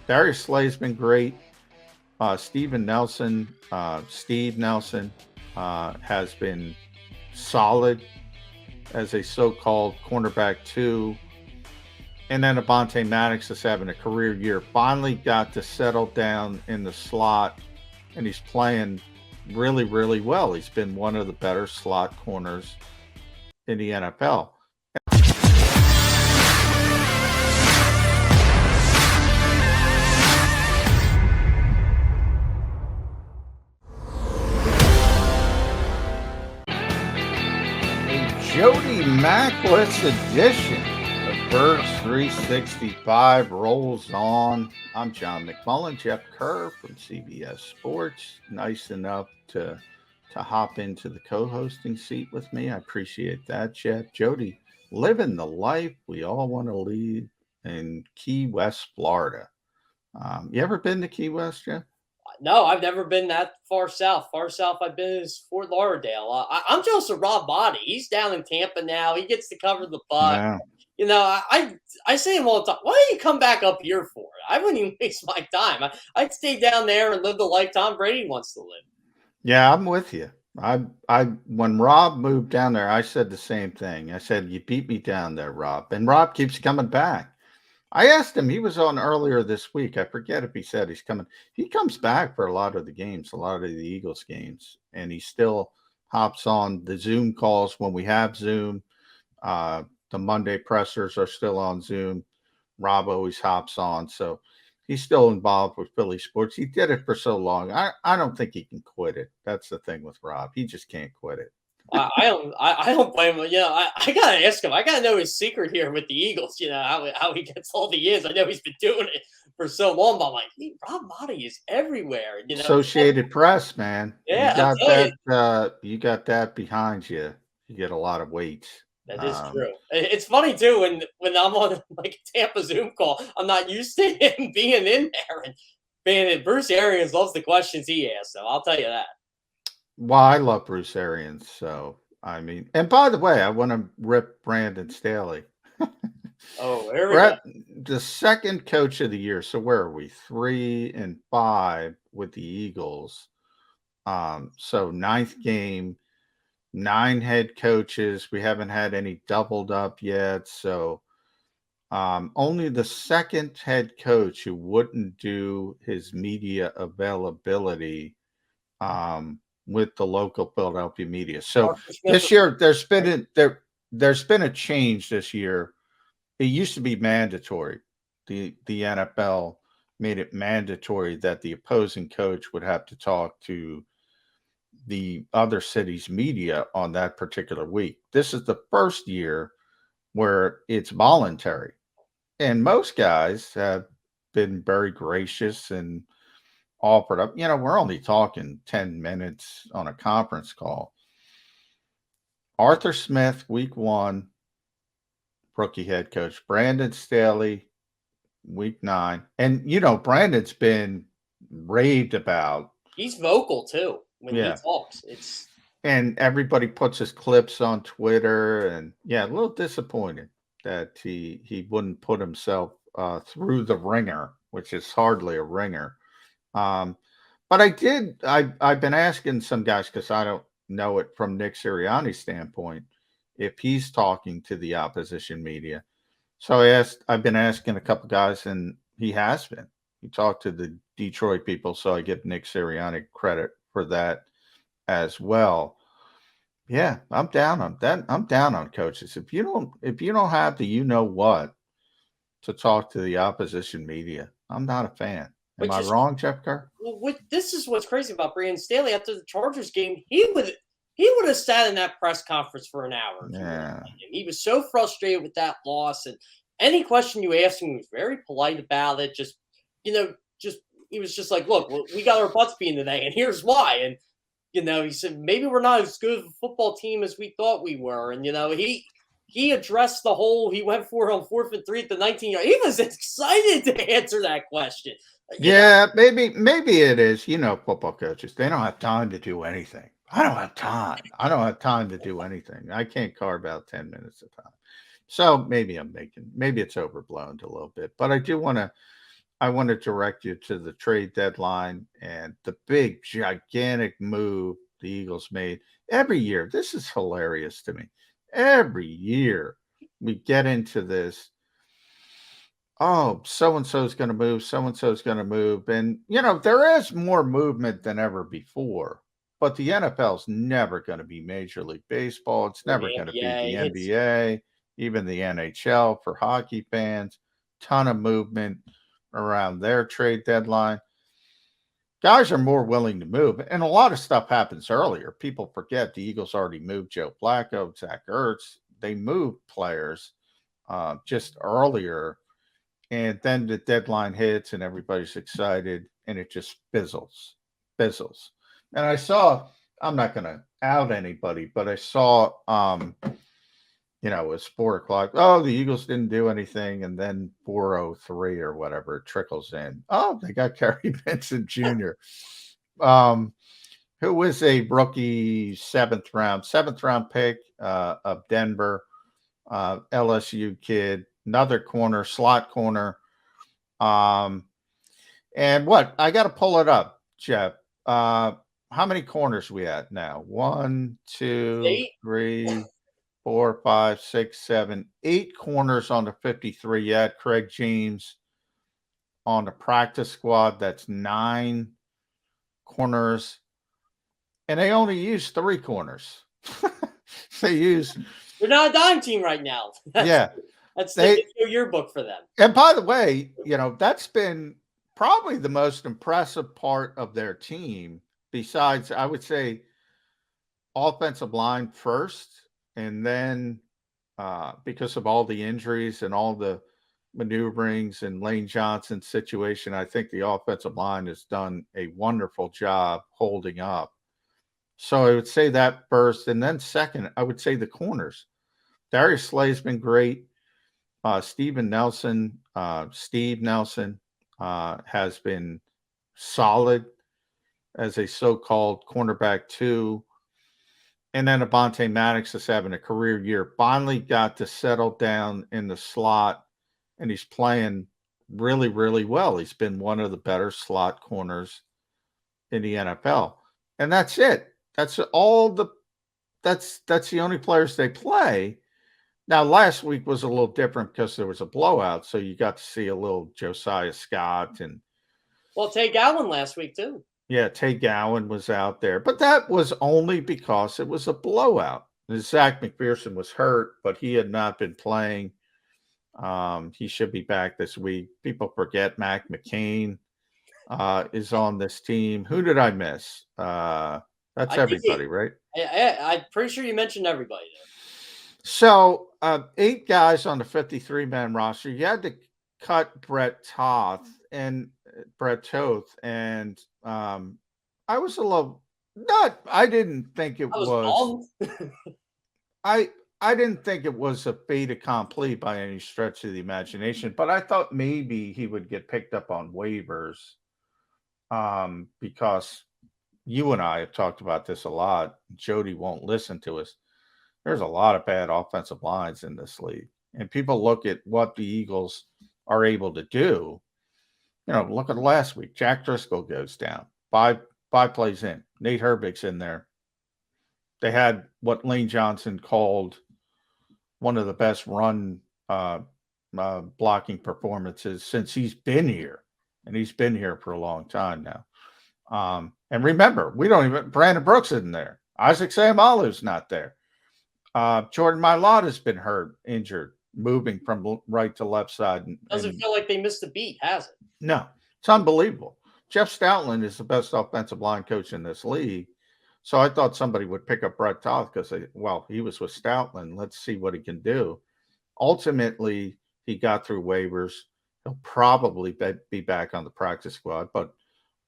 Darius Slay's been great. Steve Nelson has been solid as a so-called cornerback too. And then Avonte Maddox is having a career year. Finally got to settle down in the slot, and he's playing really, really well. He's been one of the better slot corners in the NFL. A Jody Mackless edition of Birds 365 rolls on. I'm John McMullen, Jeff Kerr from CBS Sports. Nice enough to hop into the co-hosting seat with me. I appreciate that, Jeff. Jody, living the life we all want to lead in Key West, Florida. You ever been to Key West, Jeff? No, I've never been that far south. Far south I've been is Fort Lauderdale. I'm jealous of Rob Body. He's down in Tampa now. He gets to cover the buck. Yeah. I say him all the time. Why don't you come back up here for it? I wouldn't even waste my time. I'd stay down there and live the life Tom Brady wants to live. Yeah, I'm with you. I when Rob moved down there, I said the same thing. I said, "You beat me down there, Rob." And Rob keeps coming back. I asked him, he was on earlier this week. I forget if he said he's coming. He comes back for a lot of the games, a lot of the Eagles games, and he still hops on the Zoom calls when we have Zoom. The Monday pressers are still on Zoom. Rob always hops on. So he's still involved with Philly sports. He did it for so long. I don't think he can quit it. That's the thing with Rob. He just can't quit it. I don't blame him. I gotta ask him. I gotta know his secret here with the Eagles. How he gets all the years. I know he's been doing it for so long, but I'm like, Rob Body is everywhere. Associated Press, man. Yeah, You got that behind you. You get a lot of weight. That is true. It's funny too when I'm on like a Tampa Zoom call. I'm not used to him being in there, and man, Bruce Arians loves the questions he asks. So I'll tell you that. Well, I love Bruce Arians, so I mean, and by the way, I want to rip Brandon Staley. Oh, there we go. The second coach of the year. So where are we? 3-5 with the Eagles. So ninth game, 9 head coaches. We haven't had any doubled up yet. So only the second head coach who wouldn't do his media availability with the local Philadelphia media. So this year there's been a change this year. It used to be mandatory. The NFL made it mandatory that the opposing coach would have to talk to the other city's media on that particular week. This is the first year where it's voluntary. And most guys have been very gracious and offered up. We're only talking 10 minutes on a conference call. Arthur Smith, week 1, rookie head coach. Brandon Staley, week 9. And, Brandon's been raved about. He's vocal, too, when he talks. And everybody puts his clips on Twitter. And, a little disappointed that he wouldn't put himself through the ringer, which is hardly a ringer. But I've been asking some guys, because I don't know it from Nick Sirianni's standpoint, if he's talking to the opposition media. So I've been asking a couple guys, and he has been. He talked to the Detroit people, so I give Nick Sirianni credit for that as well. Yeah, I'm down on that. I'm down on coaches. If you don't have the what to talk to the opposition media, I'm not a fan. Am I wrong, Jeff Kerr? Well, this is what's crazy about Brandon Staley. After the Chargers game, he would have sat in that press conference for an hour. Yeah. He was so frustrated with that loss, and any question you asked him, he was very polite about it. He was just like, "Look, we got our butts beaten today, and here's why." And he said, "Maybe we're not as good of a football team as we thought we were." And he addressed the whole. He went for it on 4th and 3 at the 19-yard. He was excited to answer that question. Maybe it is. Football coaches, they don't have time to do anything. I don't have time. I don't have time to do anything. I can't carve out 10 minutes of time. So maybe it's overblown a little bit. But I do want to I want to direct you to the trade deadline and the big, gigantic move the Eagles made every year. This is hilarious to me. Every year we get into this. Oh, so and so is going to move. So and so is going to move. And, there is more movement than ever before. But the NFL is never going to be Major League Baseball. It's Or never the going to be the NBA. NBA, even the NHL for hockey fans. Ton of movement around their trade deadline. Guys are more willing to move, and a lot of stuff happens earlier. People forget the Eagles already moved Joe Flacco, Zach Ertz. They moved players just earlier, and then the deadline hits, and everybody's excited, and it just fizzles. And I'm not going to out anybody, but I saw it was 4 o'clock. Oh, the Eagles didn't do anything. And then 4:03 or whatever it trickles in. Oh, they got Kerry Vincent Jr., who was a rookie seventh round pick of Denver, LSU kid, another corner, slot corner. And what? I got to pull it up, Jeff. How many corners we at now? 1, 2, 8? 3, 4, 5, 6, 7, 8 corners on the 53 yet. Craig James on the practice squad. That's 9 corners. And they only use 3 corners. They're not a dime team right now. That's the yearbook for them. And by the way, that's been probably the most impressive part of their team, besides, I would say, offensive line first. And then because of all the injuries and all the maneuverings and Lane Johnson's situation, I think the offensive line has done a wonderful job holding up. So I would say that first. And then second, I would say the corners. Darius Slay has been great. Steve Nelson has been solid as a so-called cornerback 2. And then Avonte Maddox is having a career year. Finally got to settle down in the slot, and he's playing really, really well. He's been one of the better slot corners in the NFL. And that's it. That's the only players they play. Now, last week was a little different because there was a blowout, so you got to see a little Josiah Scott and Tay Gowan last week too. Yeah, Tay Gowan was out there, but that was only because it was a blowout. Zach McPherson was hurt, but he had not been playing. He should be back this week. People forget Mac McCain is on this team. Who did I miss? That's everybody, right? I'm pretty sure you mentioned everybody there. So 8 guys on the 53-man roster. You had to cut Brett Toth, and I was a little I didn't think it was I didn't think it was a fait accompli by any stretch of the imagination, but I thought maybe he would get picked up on waivers because you and I have talked about this a lot. Jody won't listen to us. There's a lot of bad offensive lines in this league, and people look at what the Eagles are able to do. Look at last week. Jack Driscoll goes down. Five plays in. Nate Herbig's in there. They had what Lane Johnson called one of the best run blocking performances since he's been here. And he's been here for a long time now. And remember, Brandon Brooks isn't there. Isaac Seumalo's not there. Jordan Mailata has been hurt, injured, moving from right to left side. Doesn't feel like they missed a beat, has it? No, it's unbelievable. Jeff Stoutland is the best offensive line coach in this league. So I thought somebody would pick up Brett Toth because, he was with Stoutland. Let's see what he can do. Ultimately, he got through waivers. He'll probably be back on the practice squad, but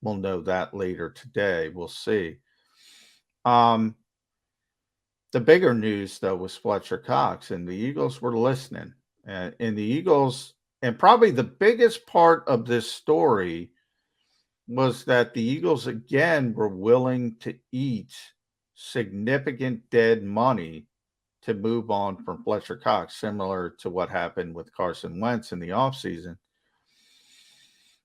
we'll know that later today. We'll see. The bigger news, though, was Fletcher Cox, and the Eagles were listening. And the Eagles, and probably the biggest part of this story was that the Eagles, again, were willing to eat significant dead money to move on from Fletcher Cox, similar to what happened with Carson Wentz in the offseason.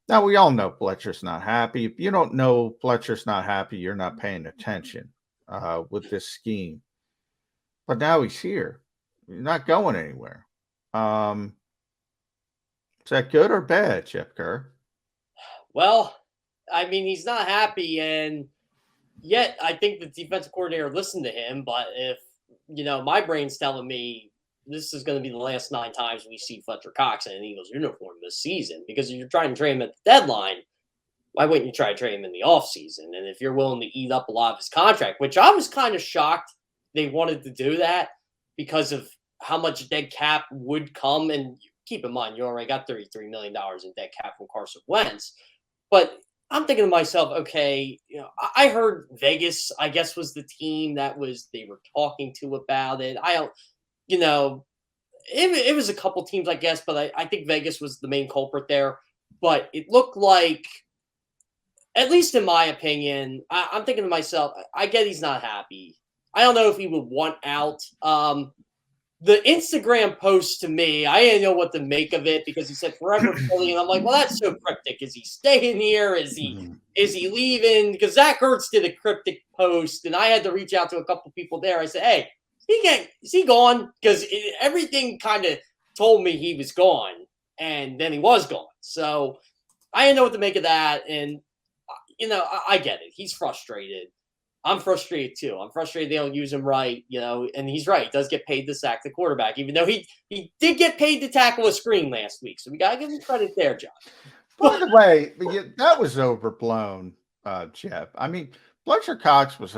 Now, we all know Fletcher's not happy. If you don't know Fletcher's not happy, you're not paying attention with this scheme. But now he's here. He's not going anywhere. Um, is that good or bad, Jeff Kerr? Well, I mean, he's not happy, and yet I think the defensive coordinator listened to him. But if my brain's telling me this is going to be the last 9 times we see Fletcher Cox in an Eagles uniform this season, because if you're trying to trade him at the deadline, why wouldn't you try to trade him in the offseason? And if you're willing to eat up a lot of his contract, which I was kind of shocked they wanted to do that because of how much dead cap would come. And keep in mind, you already got $33 million in dead cap from Carson Wentz. But I'm thinking to myself, okay, I heard Vegas, I guess, was the team that they were talking to about it. I don't, it was a couple teams, I guess, but I think Vegas was the main culprit there. But it looked like, at least in my opinion, I'm thinking to myself, I get he's not happy. I don't know if he would want out. The Instagram post to me, I didn't know what to make of it because he said forever Philly, and I'm like, well, that's so cryptic. Is he staying here? Is he leaving? Because Zach Ertz did a cryptic post, and I had to reach out to a couple people there. I said, hey, is he gone? Because everything kind of told me he was gone, and then he was gone. So I didn't know what to make of that, and I get it. He's frustrated. I'm frustrated too. I'm frustrated they don't use him right, and he's right. He does get paid to sack the quarterback, even though he did get paid to tackle a screen last week. So we got to give him credit there, John. By the way, that was overblown, Jeff. I mean, Fletcher Cox was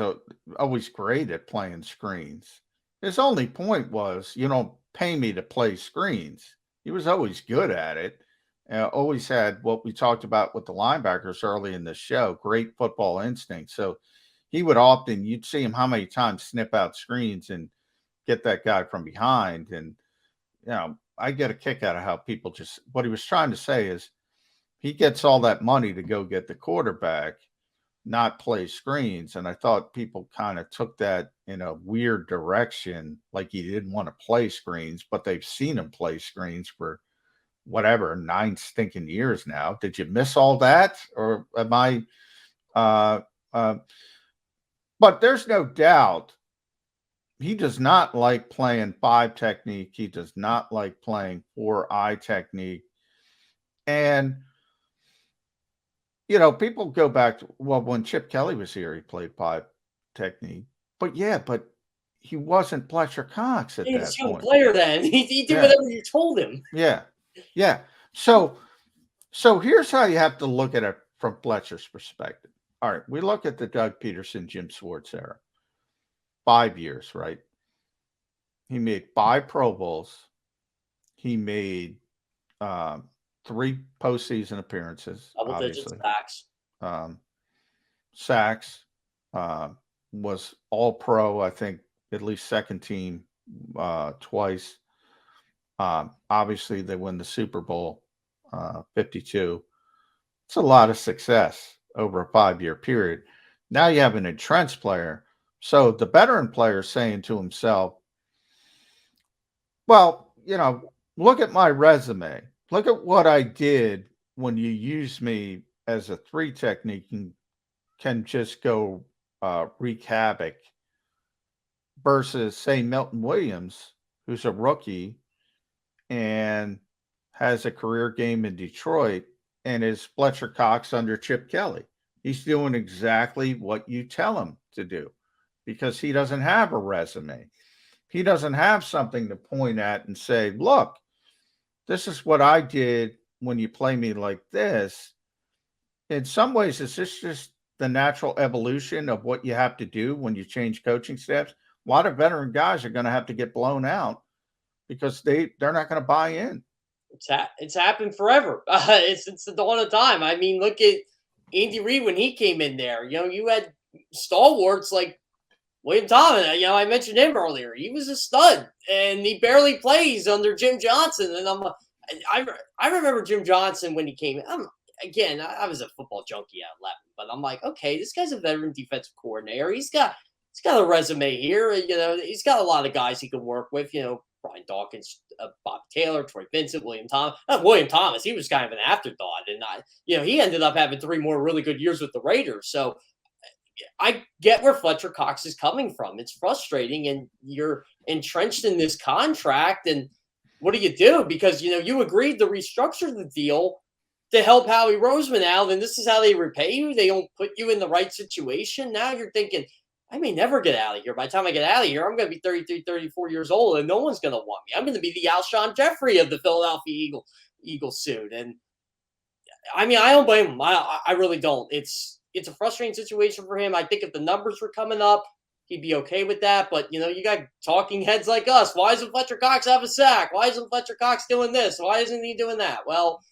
always great at playing screens. His only point was, you don't pay me to play screens. He was always good at it. Always had what we talked about with the linebackers early in the show, great football instinct. So he would often, you'd see him how many times snip out screens and get that guy from behind. And, I get a kick out of how people what he was trying to say is he gets all that money to go get the quarterback, not play screens. And I thought people kind of took that in a weird direction, like he didn't want to play screens, but they've seen him play screens for whatever, 9 stinking years now. Did you miss all that? Or am I, but there's no doubt he does not like playing 5 technique. He does not like playing 4-eye technique. And, people go back to, well, when Chip Kelly was here, he played 5 technique. But he wasn't Fletcher Cox at that point. He was a young player then. He did whatever you told him. Yeah. Yeah. So here's how you have to look at it from Fletcher's perspective. All right, we look at the Doug Peterson, Jim Schwartz era. 5 years, right? He made 5 Pro Bowls. He made 3 postseason appearances. Double-digit sacks. Sacks. Was all pro, I think, at least second team twice. Obviously, they win the Super Bowl 52. It's a lot of success over a 5-year period. Now you have an entrenched player. So the veteran player is saying to himself, well, look at my resume. Look at what I did when you use me as a 3 technique and can just go wreak havoc versus, say, Milton Williams, who's a rookie and has a career game in Detroit and is Fletcher Cox under Chip Kelly. He's doing exactly what you tell him to do because he doesn't have a resume. He doesn't have something to point at and say, look, this is what I did when you play me like this. In some ways, is this just the natural evolution of what you have to do when you change coaching staffs? A lot of veteran guys are going to have to get blown out because they're not going to buy in. It's happened forever. It's the dawn of time. I mean, look at Andy Reid when he came in there. You had stalwarts like William Thomas. I mentioned him earlier. He was a stud, and he barely plays under Jim Johnson. And I remember Jim Johnson when he came in. I was a football junkie at 11, but I'm like, okay, this guy's a veteran defensive coordinator. He's got a resume here. He's got a lot of guys he can work with. Brian Dawkins, Bob Taylor, Troy Vincent, William Thomas. William Thomas, he was kind of an afterthought, and he ended up having 3 more really good years with the Raiders. So I get where Fletcher Cox is coming from. It's frustrating, and you're entrenched in this contract, and what do? Because you agreed to restructure the deal to help Howie Roseman out, and this is how they repay you. They don't put you in the right situation. Now you're thinking, I may never get out of here. By the time I get out of here, I'm going to be 33, 34 years old, and no one's going to want me. I'm going to be the Alshon Jeffrey of the Philadelphia Eagles suit. And I mean, I don't blame him. I really don't. It's a frustrating situation for him. I think if the numbers were coming up, he'd be okay with that. But, you got talking heads like us. Why doesn't Fletcher Cox have a sack? Why isn't Fletcher Cox doing this? Why isn't he doing that? Well,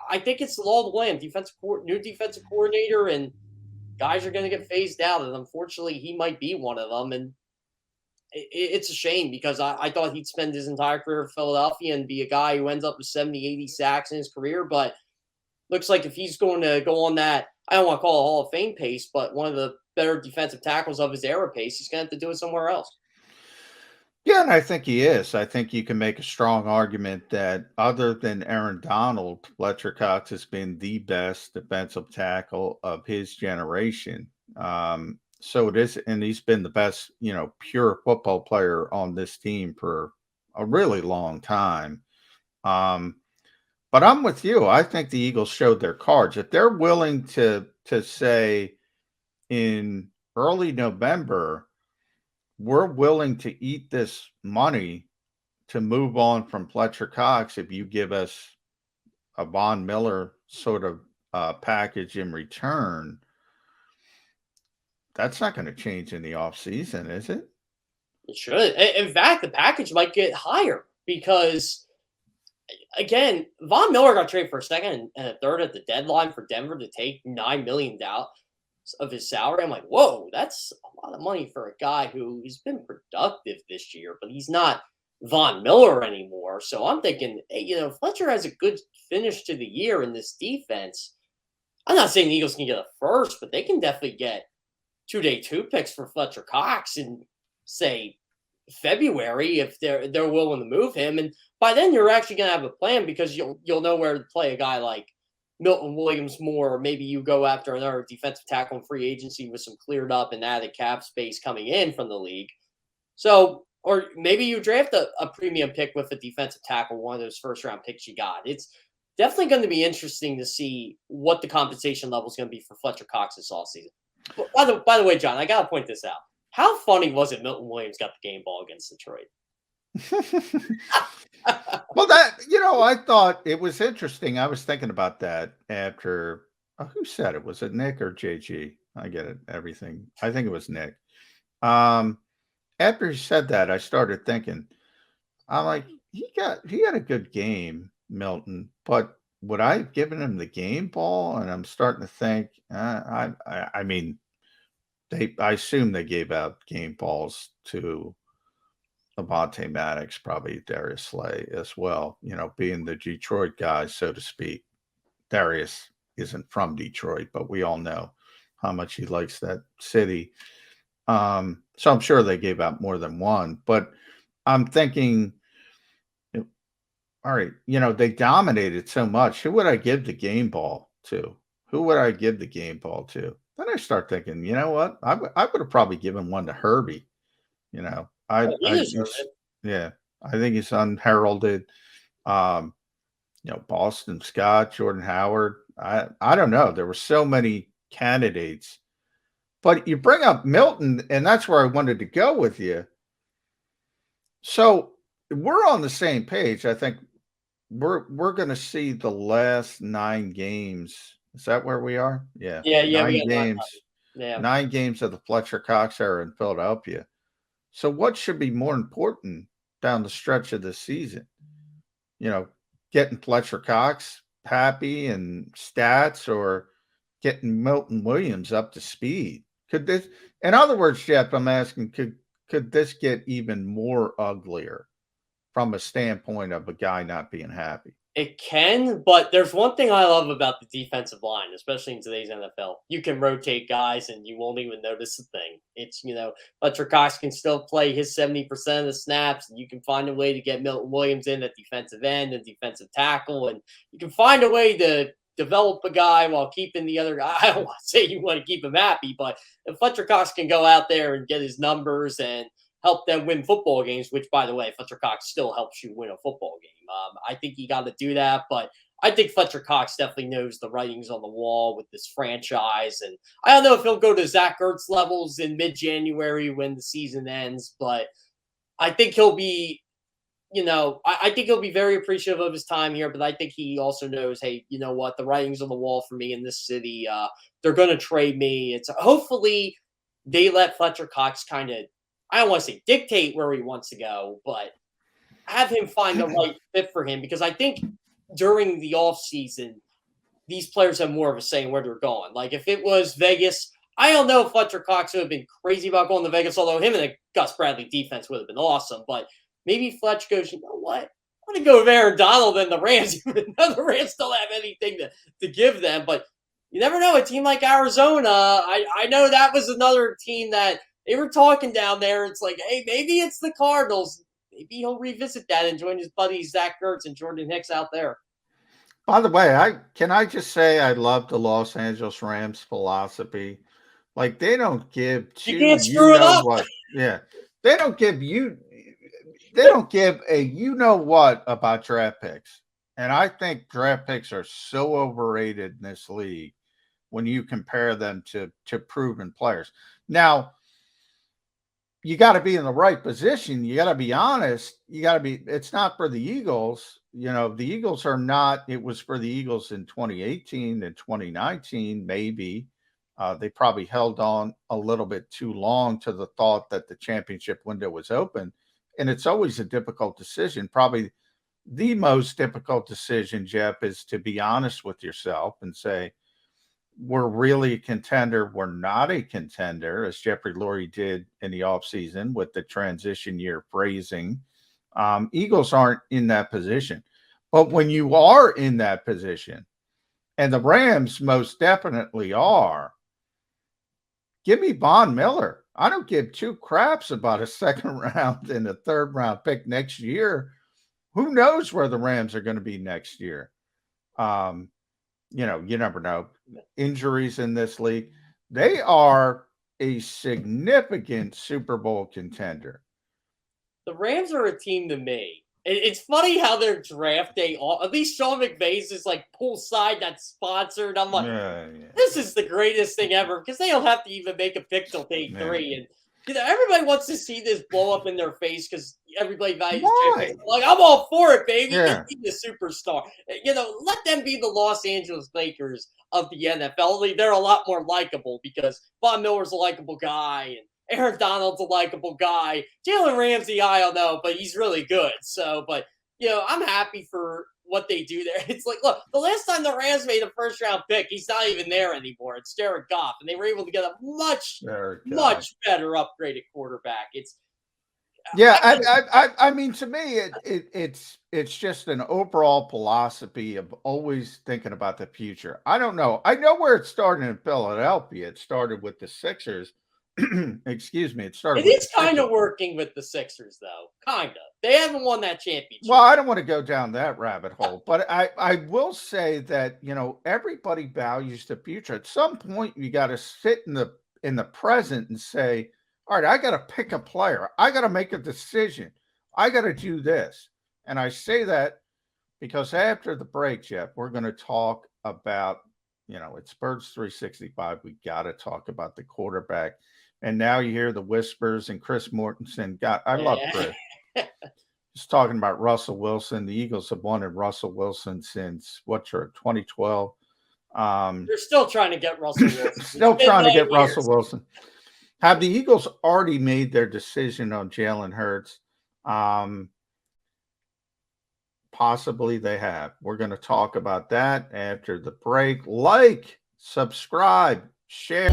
I think it's the law of the land. New defensive coordinator, and guys are going to get phased out. And unfortunately, he might be one of them. And it's a shame because I thought he'd spend his entire career in Philadelphia and be a guy who ends up with 70, 80 sacks in his career. But looks like if he's going to go on that, I don't want to call it a Hall of Fame pace, but one of the better defensive tackles of his era pace, he's going to have to do it somewhere else. Yeah, and I think he is. I think you can make a strong argument that other than Aaron Donald, Fletcher Cox has been the best defensive tackle of his generation. So it is, and he's been the best, pure football player on this team for a really long time. But I'm with you. I think the Eagles showed their cards. If they're willing to say in early November, we're willing to eat this money to move on from Fletcher Cox if you give us a Von Miller sort of package in return, that's not going to change in the offseason, is it? It should. In fact, the package might get higher because, again, Von Miller got traded for a second and a third at the deadline for Denver to take $9 million of his salary. I'm like, whoa, that's a lot of money for a guy who's been productive this year, but he's not Von Miller anymore. So I'm thinking, hey, Fletcher has a good finish to the year in this defense. I'm not saying the Eagles can get a first, but they can definitely get 2-day 2 picks for Fletcher Cox in, say, February if they're willing to move him. And by then you're actually going to have a plan because you'll know where to play a guy like Milton Williams more, or maybe you go after another defensive tackle in free agency with some cleared up and added cap space coming in from the league. So, or maybe you draft a premium pick with a defensive tackle, one of those first round picks you got. It's definitely going to be interesting to see what the compensation level is going to be for Fletcher Cox this offseason. By the way, John, I got to point this out. How funny was it Milton Williams got the game ball against Detroit? Well, I thought it was interesting. I was thinking about that after, who said it? Was it Nick or JG? I get it. Everything. I think it was Nick. After he said that, I started thinking, I'm like, he had a good game, Milton, but would I have given him the game ball? And I'm starting to think, I mean, I assume they gave out game balls to Avonte Maddox, probably Darius Slay as well, being the Detroit guy, so to speak. Darius isn't from Detroit, but we all know how much he likes that city. So I'm sure they gave out more than one, but I'm thinking, all right, they dominated so much. Who would I give the game ball to? Then I start thinking, you know what? I would have probably given one to Herbie. I think he's unheralded. Boston Scott, Jordan Howard. I don't know. There were so many candidates, but you bring up Milton, and that's where I wanted to go with you. So we're on the same page. I think we're going to see the last 9 games. Is that where we are? Yeah. Yeah. 9 games. 9 games of the Fletcher Cox era in Philadelphia. So what should be more important down the stretch of the season? Getting Fletcher Cox happy and stats, or getting Milton Williams up to speed? Could this, in other words, Jeff, I'm asking, could this get even more uglier from a standpoint of a guy not being happy? It can, but there's one thing I love about the defensive line, especially in today's NFL. You can rotate guys and you won't even notice a thing. It's, Fletcher Cox can still play his 70% of the snaps, and you can find a way to get Milton Williams in at defensive end and defensive tackle, and you can find a way to develop a guy while keeping the other guy. I don't want to say you want to keep him happy, but if Fletcher Cox can go out there and get his numbers and help them win football games, which, by the way, Fletcher Cox still helps you win a football game. I think you got to do that, but I think Fletcher Cox definitely knows the writings on the wall with this franchise. And I don't know if he'll go to Zach Ertz levels in mid-January when the season ends, but I think he'll be, I think he'll be very appreciative of his time here, but I think he also knows, hey, you know what, the writings on the wall for me in this city, they're going to trade me. It's hopefully they let Fletcher Cox kind of, I don't want to say dictate where he wants to go, but have him find the right fit for him, because I think during the offseason, these players have more of a say in where they're going. Like if it was Vegas, I don't know if Fletcher Cox would have been crazy about going to Vegas, although him and the Gus Bradley defense would have been awesome. But maybe Fletch goes, you know what? I'm going to go with Aaron Donald and the Rams, even though the Rams don't have anything to give them. But you never know. A team like Arizona, I know that was another team that they were talking down there. It's like, hey, maybe it's the Cardinals. Maybe he'll revisit that and join his buddies Zach Ertz and Jordan Hicks out there. By the way, can I just say I love the Los Angeles Rams philosophy. Like they don't give you can't screw it up. What. Yeah. They don't give a you know what about draft picks. And I think draft picks are so overrated in this league when you compare them to proven players. Now, you got to be in the right position. You got to be honest. It's not for the Eagles. The Eagles are not, it was for the Eagles in 2018 and 2019, maybe. They probably held on a little bit too long to the thought that the championship window was open. And it's always a difficult decision. Probably the most difficult decision, Jeff, is to be honest with yourself and say, we're really a contender. We're not a contender, as Jeffrey Lurie did in the offseason with the transition year phrasing. Eagles aren't in that position. But when you are in that position, and the Rams most definitely are, give me Von Miller. I don't give two craps about a second round and a third round pick next year. Who knows where the Rams are going to be next year? You never know. Injuries in this league. They are a significant Super Bowl contender. The Rams are a team to me. It's funny how their draft day, at least Sean McVay's is like poolside that's sponsored. I'm like, This is the greatest thing ever, because they don't have to even make a pick till day 3. And everybody wants to see this blow up in their face because everybody values champions. Like, I'm all for it, baby. Give me the superstar. Let them be the Los Angeles Lakers of the NFL. They're a lot more likable because Von Miller's a likable guy and Aaron Donald's a likable guy. Jalen Ramsey, I don't know, but he's really good. So, but, I'm happy for what they do there. It's like, look, the last time the Rams made a first-round pick, he's not even there anymore. It's Jared Goff, and they were able to get a much better upgraded quarterback. I mean, to me, it's just an overall philosophy of always thinking about the future. I don't know. I know where it started in Philadelphia. It started with the Sixers. Excuse me. It is kind of working with the Sixers, though. Kind of. They haven't won that championship. Well, I don't want to go down that rabbit hole, but I will say that, everybody values the future. At some point, you got to sit in the present and say, all right, I got to pick a player. I got to make a decision. I got to do this. And I say that because after the break, Jeff, we're going to talk about, it's Birds 365. We got to talk about the quarterback. And now you hear the whispers and Chris Mortensen. I love Chris. Just talking about Russell Wilson. The Eagles have wanted Russell Wilson since 2012. They're still trying to get Russell Wilson. Russell Wilson. Have the Eagles already made their decision on Jalen Hurts? Possibly they have. We're going to talk about that after the break. Like, subscribe, share.